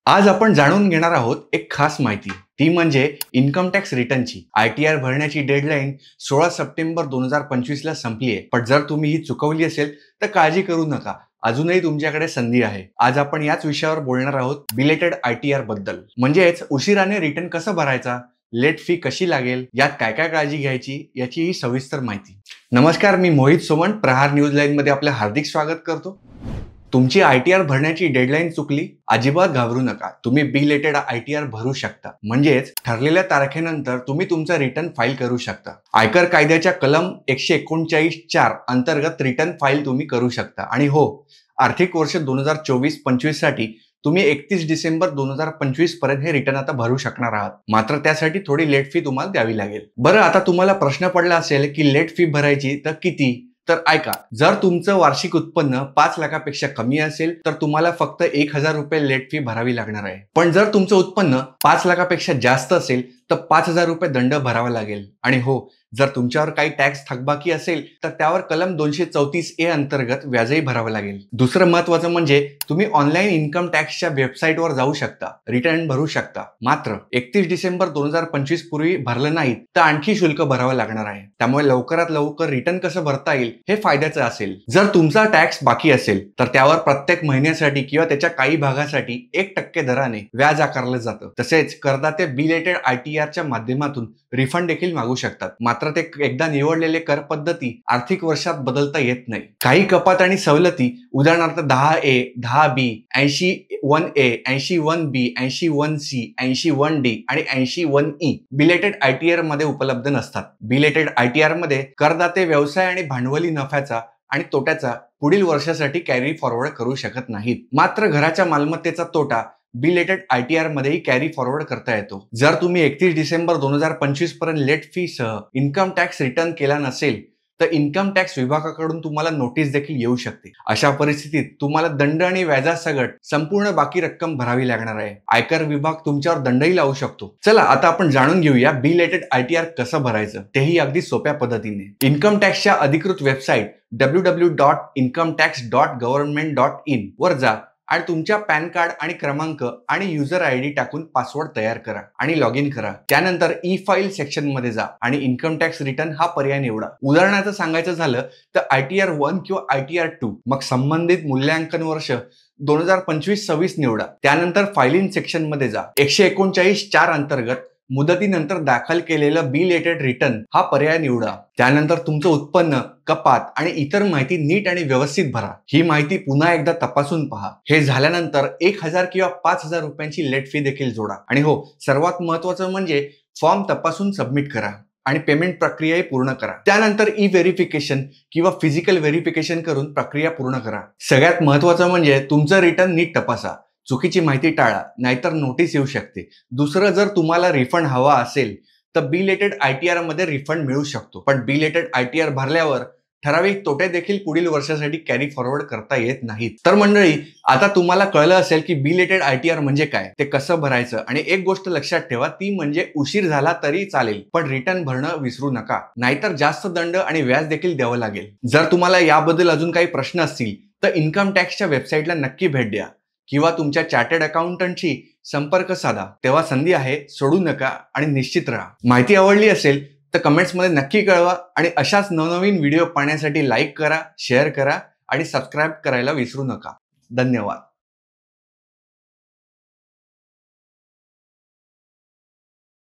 आज आपण जाणून घेणार आहोत एक खास माहिती, ती म्हणजे इन्कम टॅक्स रिटर्नची। ITR भरण्याची डेडलाईन 16 सप्टेंबर 2025 ला संपली आहे। पण जर तुम्ही ही चुकवली असेल तर काळजी करू नका, अजूनही तुमच्याकडे संधी आहे। आज आपण याच विषयावर बोलणार आहोत, बिलेटेड ITR बद्दल। म्हणजेच उशिराने रिटर्न कसं भरायचा, लेट फी कशी लागेल, यात काय काय काळजी घ्यायची याची ही सविस्तर माहिती। नमस्कार, मी मोहित सोमण, प्रहार न्यूज लाईन मध्ये आपले हार्दिक स्वागत करतो। तुमची ITR भरण्याची डेडलाईन चुकली, अजिबात घाबरू नका। तुम्ही बिलेटेड ITR भरू शकता, म्हणजेच ठरलेल्या तारखेनंतर तुम्ही तुमचा रिटर्न फाईल करू शकता। आयकर कायद्याच्या कलम 139(4) अंतर्गत रिटर्न फाईल तुम्ही करू शकता। आणि हो, आर्थिक वर्ष 2024-25 साठी तुम्ही 31 डिसेंबर 2025 पर्यंत हे रिटर्न आता भरू शकणार आहात। मात्र त्यासाठी थोडी लेट फी तुम्हाला द्यावी लागेल। बरं, आता तुम्हाला प्रश्न पडला असेल की लेट फी भरायची तर किती? तर ऐका, जर तुमचं वार्षिक उत्पन्न 5 लाखापेक्षा कमी असेल तर तुम्हाला फक्त 1000 रुपये लेट फी भरावी लागणार आहे। पण जर तुमचं उत्पन्न 5 लाखापेक्षा जास्त असेल तर 5000 रुपये दंड भरावा लागेल। आणि हो, जर तुमच्यावर काही टॅक्स थकबाकी असेल तर त्यावर कलम 234A अंतर्गत व्याजही भरावं लागेल। दुसरं महत्त्वाचं म्हणजे तुम्ही ऑनलाईन इन्कम टॅक्सच्या वेबसाईटवर जाऊ शकता, रिटर्न भरू शकता। मात्र 31 डिसेंबर 2025 पूर्वी भरलं नाही तर आणखी शुल्क भरावं लागणार आहे। त्यामुळे लवकरात लवकर रिटर्न कसं भरता येईल हे फायद्याचं असेल। जर तुमचा टॅक्स बाकी असेल तर त्यावर प्रत्येक महिन्यासाठी किंवा त्याच्या काही भागासाठी 1% दराने व्याज आकारलं जातं। तसेच करदाते बिलेटेड ITR च्या माध्यमातून रिफंड देखील मागू शकतात। मात्र ते एकदा निवडलेले कर पद्धती आर्थिक वर्षात बदलता येत नाही। काही कपात आणि सवलती, उदाहरणार्थ 10A, 10B, 81A, 81B, 81C, 81D आणि 81E बिलेटेड ITR मध्ये उपलब्ध नसतात। बिलेटेड ITR मध्ये करदाते व्यवसाय आणि भांडवली नफ्याचा आणि तोट्याचा पुढील वर्षासाठी कॅरी फॉरवर्ड करू शकत नाहीत। मात्र घराच्या मालमत्तेचा तोटा बिलेटेड ITR मध्येही कॅरी फॉरवर्ड करता येतो। जर तुम्ही 31 डिसेंबर 2025 पर्यंत लेट फी सह इन्कम टॅक्स रिटर्न केला नसेल तर इन्कम टॅक्स विभागाकडून तुम्हाला नोटीस देखील येऊ शकते। अशा परिस्थितीत तुम्हाला दंड आणि व्याजासकट संपूर्ण बाकी रक्कम भरावी लागणार आहे। आयकर विभाग तुमच्यावर दंडही लावू शकतो। चला, आता आपण जाणून घेऊया बिलेटेड ITR कसं भरायचं, तेही अगदी सोप्या पद्धतीने। इन्कम टॅक्सच्या अधिकृत वेबसाईट www.incometax.government.in वर जा आणि तुमच्या पॅन कार्ड आणि क्रमांक आणि युजर ID टाकून पासवर्ड तयार करा आणि लॉग इन करा। त्यानंतर ई फाईल सेक्शन मध्ये जा आणि इन्कम टॅक्स रिटर्न हा पर्याय निवडा। उदाहरणार्थ सांगायचं झालं तर ITR 1 किंवा ITR 2, मग संबंधित मूल्यांकन वर्ष 2025-26 निवडा। त्यानंतर फायलिंग सेक्शन मध्ये जा। 139(4) अंतर्गत मुदतीनंतर दाखल केलेलं बिलेटेड रिटर्न हा पर्याय निवडा। त्यानंतर तुमचं उत्पन्न, कपात आणि इतर माहिती नीट आणि व्यवस्थित भरा। ही माहिती पुन्हा एकदा तपासून पहा। हे झाल्यानंतर 1000 किंवा 5000 रुपयांची लेट फी देखील जोडा। आणि हो, सर्वात महत्त्वाचं म्हणजे फॉर्म तपासून सबमिट करा आणि पेमेंट प्रक्रियाही पूर्ण करा। त्यानंतर ई व्हेरिफिकेशन किंवा फिजिकल व्हेरिफिकेशन करून प्रक्रिया पूर्ण करा। सगळ्यात महत्त्वाचं म्हणजे तुमचं रिटर्न नीट तपासा, चुकीची माहिती टाळा, नाहीतर नोटीस येऊ शकते। दुसरं, जर तुम्हाला रिफंड हवा असेल तर बिलेटेड ITR मध्ये रिफंड मिळू शकतो। पण बिलेटेड ITR भरल्यावर ठराविक तोटे देखील पुढील वर्षासाठी कॅरी फॉरवर्ड करता येत नाहीत। तर मंडळी, आता तुम्हाला कळलं असेल की बिलेटेड ITR म्हणजे काय, ते कसं भरायचं। आणि एक गोष्ट लक्षात ठेवा, ती म्हणजे उशीर झाला तरी चालेल, पण रिटर्न भरणं विसरू नका, नाहीतर जास्त दंड आणि व्याज देखील द्यावं लागेल। जर तुम्हाला याबद्दल अजून काही प्रश्न असतील तर इन्कम टॅक्सच्या वेबसाईटला नक्की भेट द्या किंवा तुमच्या चार्टर्ड अकाउंटंटशी संपर्क साधा। तेव्हा संधी आहे, सोडू नका आणि निश्चित राहा। माहिती आवडली असेल तर कमेंट्समध्ये नक्की कळवा आणि अशाच नवनवीन व्हिडिओ पाहण्यासाठी लाईक करा, शेअर करा आणि सबस्क्राईब करायला विसरू नका। धन्यवाद।